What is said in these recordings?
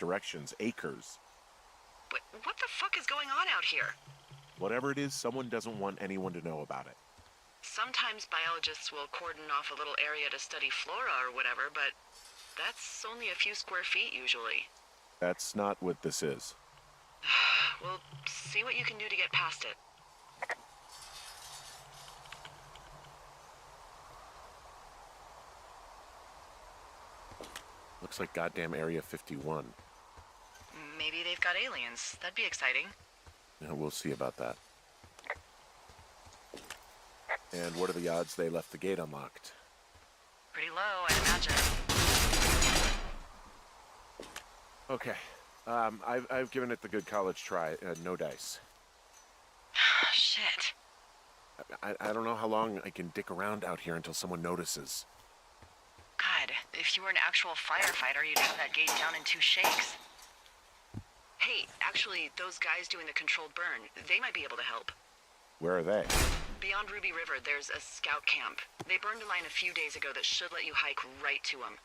directions, acres. What the fuck is going on out here? Whatever it is, someone doesn't want anyone to know about it. Sometimes biologists will cordon off a little area to study flora or whatever, but that's only a few square feet usually. That's not what this is. Well, see what you can do to get past it. Looks like goddamn Area 51. Maybe they've got aliens. That'd be exciting. Yeah, we'll see about that. And what are the odds they left the gate unlocked? Pretty low, I'd imagine. Okay. I've given it the good college try. No dice. Shit. I don't know how long I can dick around out here until someone notices. God, if you were an actual firefighter, you'd have that gate down in 2 shakes. Hey, actually, those guys doing the controlled burn, they might be able to help. Where are they? Beyond Ruby River, there's a scout camp. They burned a line a few days ago that should let you hike right to them.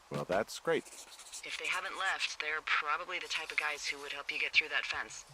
Well, that's great. If they haven't left, they're probably the type of guys who would help you get through that fence.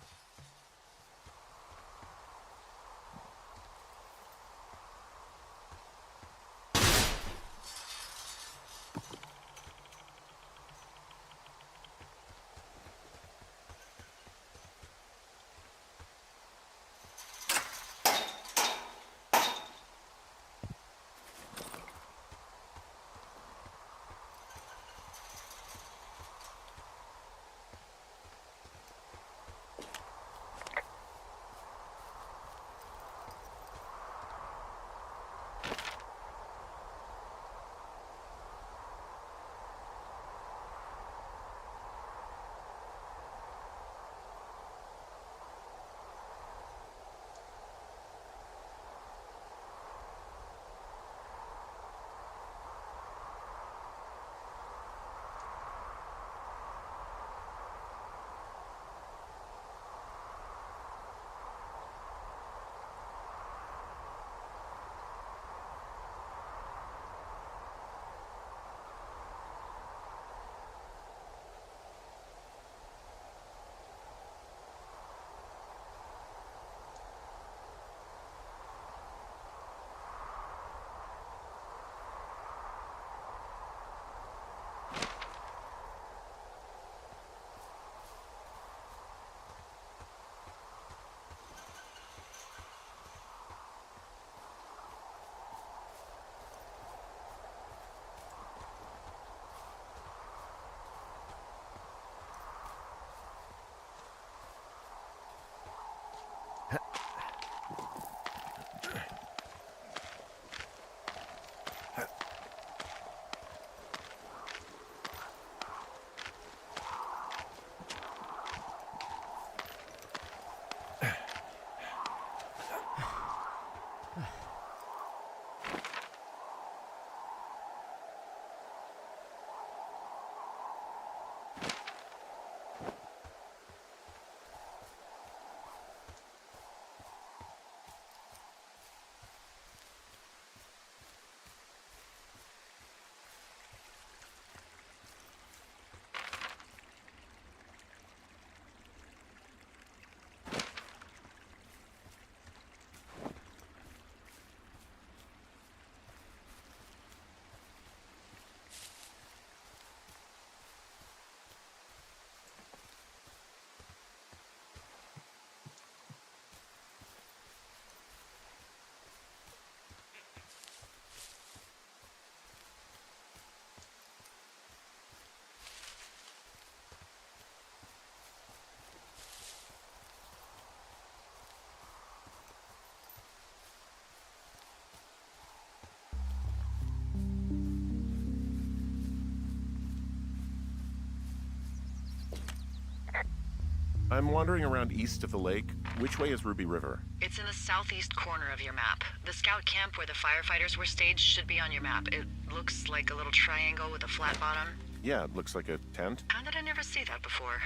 I'm wandering around east of the lake. Which way is Ruby River? It's in the southeast corner of your map. The scout camp where the firefighters were staged should be on your map. It looks like a little triangle with a flat bottom. Yeah, it looks like a tent. How did I never see that before?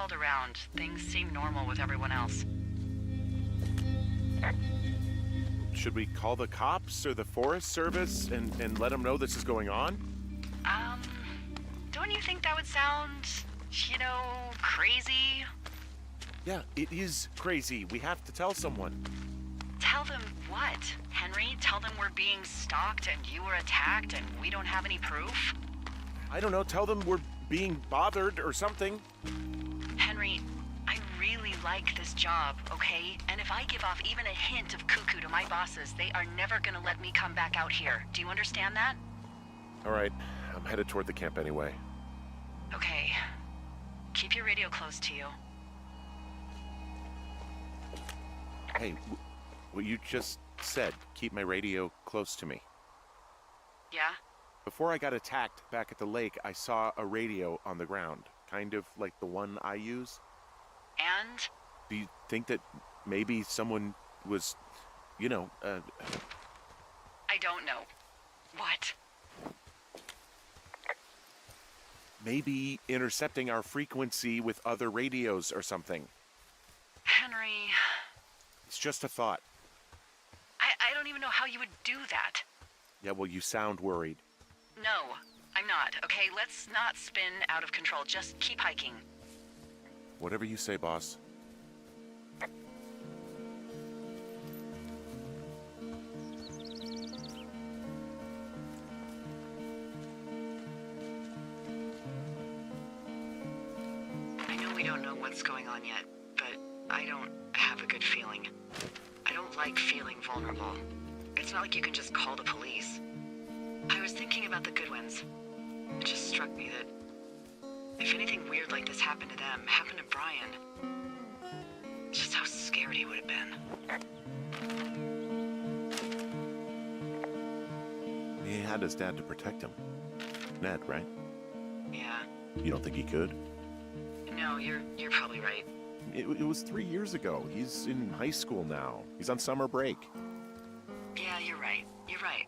called around. Things seem normal with everyone else. Should we call the cops or the Forest Service and let them know this is going on? Don't you think that would sound, crazy? Yeah, it is crazy. We have to tell someone. Tell them what, Henry? Tell them we're being stalked and you were attacked and we don't have any proof? I don't know, tell them we're being bothered or something. Henry, I really like this job, okay? And if I give off even a hint of cuckoo to my bosses, they are never gonna let me come back out here. Do you understand that? All right, I'm headed toward the camp anyway. Okay. Keep your radio close to you. Hey, what you just said, keep my radio close to me. Yeah? Before I got attacked back at the lake, I saw a radio on the ground, kind of like the one I use. And? Do you think that maybe someone was, I don't know. What? maybe intercepting our frequency with other radios or something? Henry... It's just a thought. I don't even know how you would do that. Yeah, well, you sound worried. No, I'm not, okay? Let's not spin out of control. Just keep hiking. Whatever you say, boss. I know we don't know what's going on yet, but I don't have a good feeling. I don't like feeling vulnerable. It's not like you can just call the police. I was thinking about the Goodwins. It just struck me that if anything weird like this happened to them, happened to Brian, just how scared he would have been. He had his dad to protect him. Ned, right? Yeah. You don't think he could? No, you're probably right. It was 3 years ago. He's in high school now. He's on summer break. Yeah, you're right. You're right.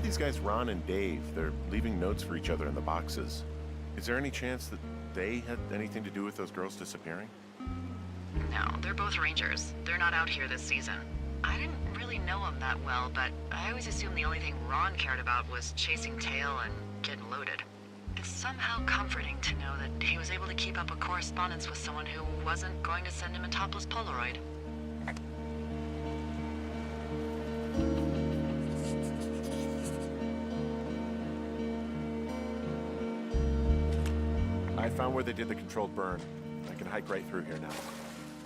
These guys, Ron and Dave, they're leaving notes for each other in the boxes. Is there any chance that they had anything to do with those girls disappearing? No, they're both rangers. They're not out here this season. I didn't really know him that well, but I always assumed the only thing Ron cared about was chasing tail and getting loaded. It's somehow comforting to know that he was able to keep up a correspondence with someone who wasn't going to send him a topless Polaroid. I found where they did the controlled burn. I can hike right through here now.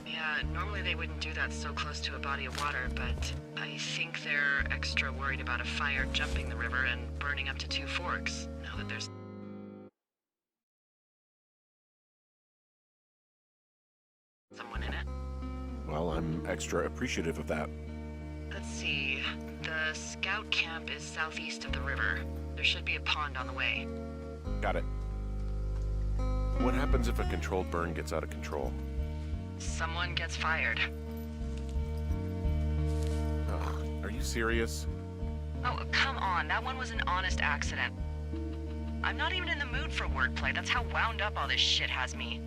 Yeah, normally they wouldn't do that so close to a body of water, but I think they're extra worried about a fire jumping the river and burning up to 2 forks, now that there's someone in it. Well, I'm extra appreciative of that. Let's see. The scout camp is southeast of the river. There should be a pond on the way. Got it. What happens if a controlled burn gets out of control? Someone gets fired. Ugh, are you serious? Oh, come on. That one was an honest accident. I'm not even in the mood for wordplay. That's how wound up all this shit has me.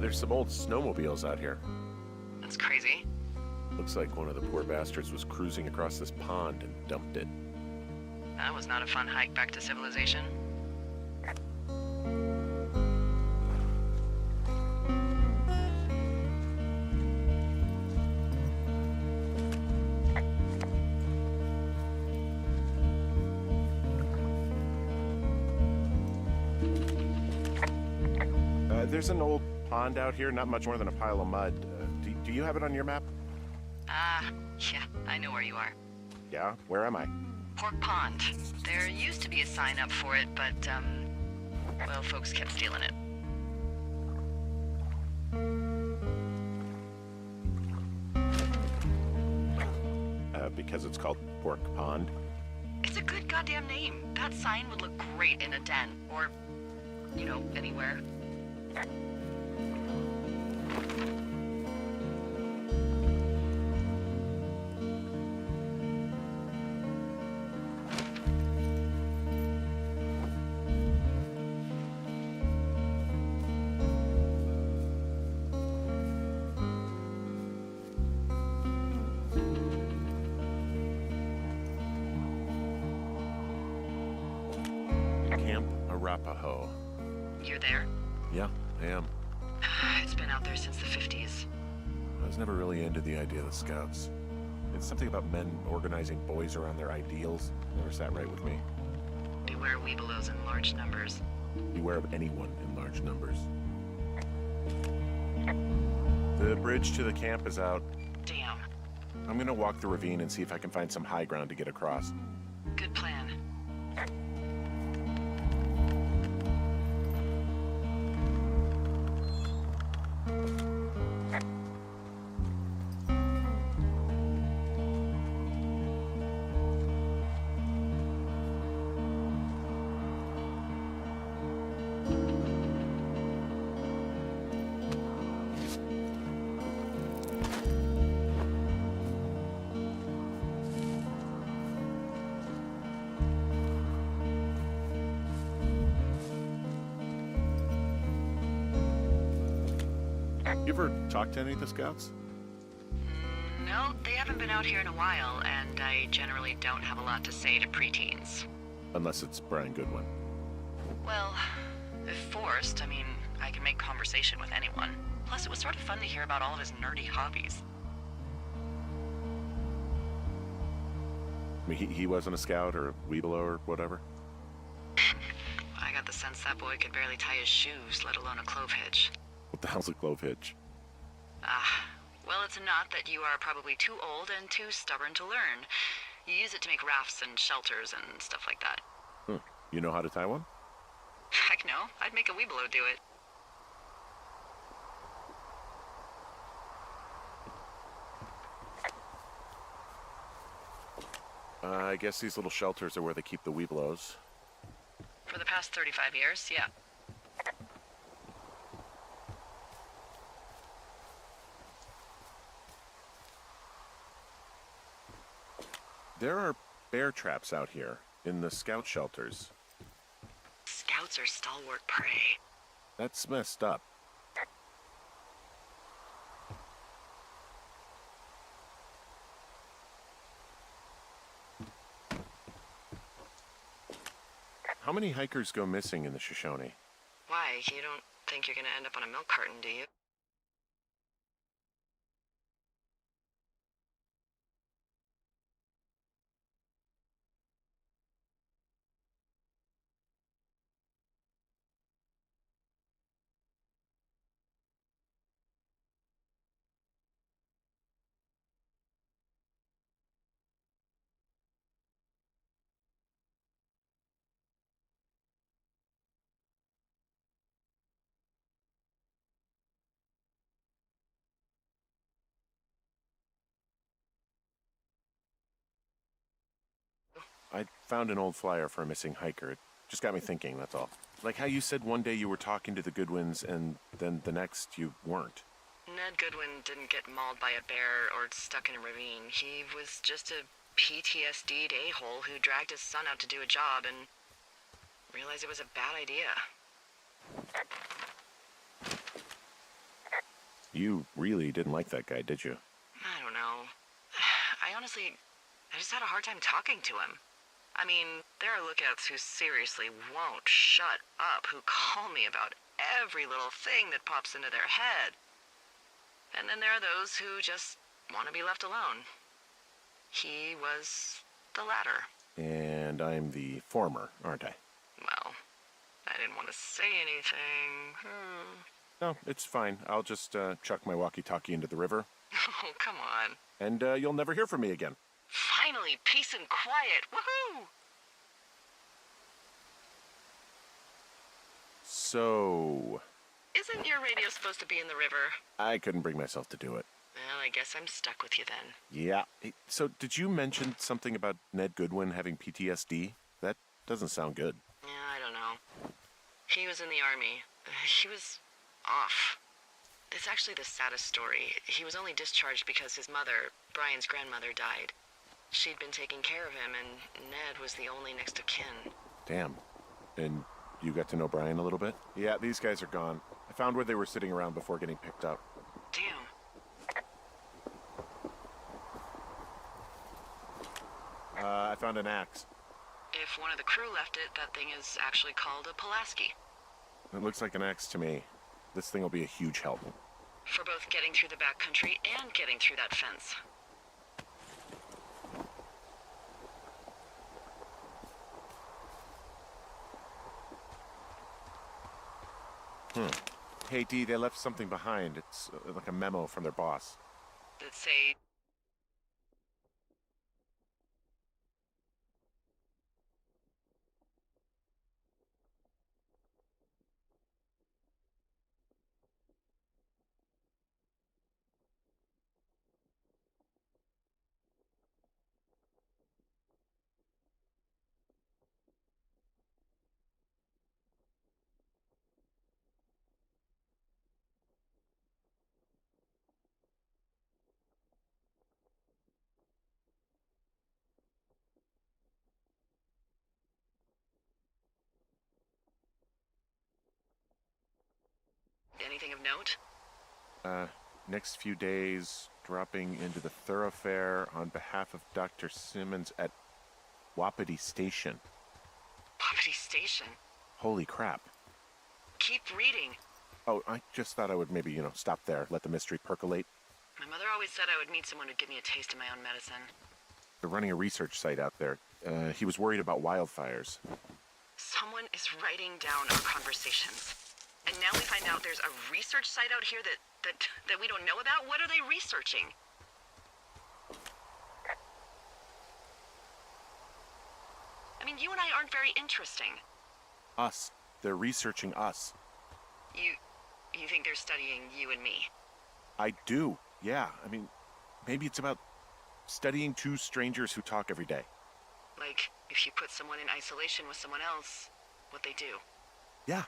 There's some old snowmobiles out here. That's crazy. Looks like one of the poor bastards was cruising across this pond and dumped it. That was not a fun hike back to civilization. There's an old pond out here, not much more than a pile of mud. Do you have it on your map? Yeah, I know where you are. Yeah? Where am I? Pork Pond. There used to be a sign up for it, but, well, folks kept stealing it. Because it's called Pork Pond? It's a good goddamn name. That sign would look great in a den, or, you know, anywhere. Camp Arapaho. You're there? Yeah, I am. It's been out there since the 50s. I was never really into the idea of the Scouts. It's something about men organizing boys around their ideals. Never sat right with me. Beware weebelows in large numbers. Beware of anyone in large numbers. The bridge to the camp is out. Damn. I'm gonna walk the ravine and see if I can find some high ground to get across. Good plan. You ever talk to any of the Scouts? No, they haven't been out here in a while, and I generally don't have a lot to say to preteens. Unless it's Brian Goodwin. Well, if forced, I mean, I can make conversation with anyone. Plus, it was sort of fun to hear about all of his nerdy hobbies. I mean, he wasn't a Scout or a Weebelo or whatever? I got the sense that boy could barely tie his shoes, let alone a clove hitch. What the hell's a clove hitch? Well, it's a knot that you are probably too old and too stubborn to learn. You use it to make rafts and shelters and stuff like that. You know how to tie one? Heck no, I'd make a weebelo do it. I guess these little shelters are where they keep the Weebelos. For the past 35 years, yeah. There are bear traps out here, in the Scout shelters. Scouts are stalwart prey. That's messed up. How many hikers go missing in the Shoshone? Why, you don't think you're gonna end up on a milk carton, do you? I found an old flyer for a missing hiker. It just got me thinking, that's all. Like how you said one day you were talking to the Goodwins and then the next you weren't. Ned Goodwin didn't get mauled by a bear or stuck in a ravine. He was just a PTSD'd a-hole who dragged his son out to do a job and realized it was a bad idea. You really didn't like that guy, did you? I don't know. I just had a hard time talking to him. I mean, there are lookouts who seriously won't shut up, who call me about every little thing that pops into their head. And then there are those who just want to be left alone. He was the latter. And I'm the former, aren't I? Well, I didn't want to say anything. No, it's fine. I'll just chuck my walkie-talkie into the river. Oh, come on. And you'll never hear from me again. Fine Finally, peace and quiet. Woohoo! So... Isn't your radio supposed to be in the river? I couldn't bring myself to do it. Well, I guess I'm stuck with you then. Yeah. Hey, so did you mention something about Ned Goodwin having PTSD? That doesn't sound good. Yeah, I don't know. He was in the army. He was off. It's actually the saddest story. He was only discharged because his mother, Brian's grandmother, died. She'd been taking care of him, and Ned was the only next of kin. Damn. And you got to know Brian a little bit? Yeah, these guys are gone. I found where they were sitting around before getting picked up. Damn. I found an axe. If one of the crew left it, that thing is actually called a Pulaski. It looks like an axe to me. This thing will be a huge help. For both getting through the backcountry and getting through that fence. Hey, Dee, they left something behind. It's like a memo from their boss. That say... Anything of note? Next few days, dropping into the thoroughfare on behalf of Dr. Simmons at Wapiti Station. Wapiti Station? Holy crap. Keep reading. Oh, I just thought I would maybe, stop there, let the mystery percolate. My mother always said I would meet someone who'd give me a taste of my own medicine. They're running a research site out there. He was worried about wildfires. Someone is writing down our conversations. And now we find out there's a research site out here that we don't know about? What are they researching? I mean, you and I aren't very interesting. Us. They're researching us. You think they're studying you and me? I do, yeah. I mean, maybe it's about studying two strangers who talk every day. Like, if you put someone in isolation with someone else, what they do. Yeah,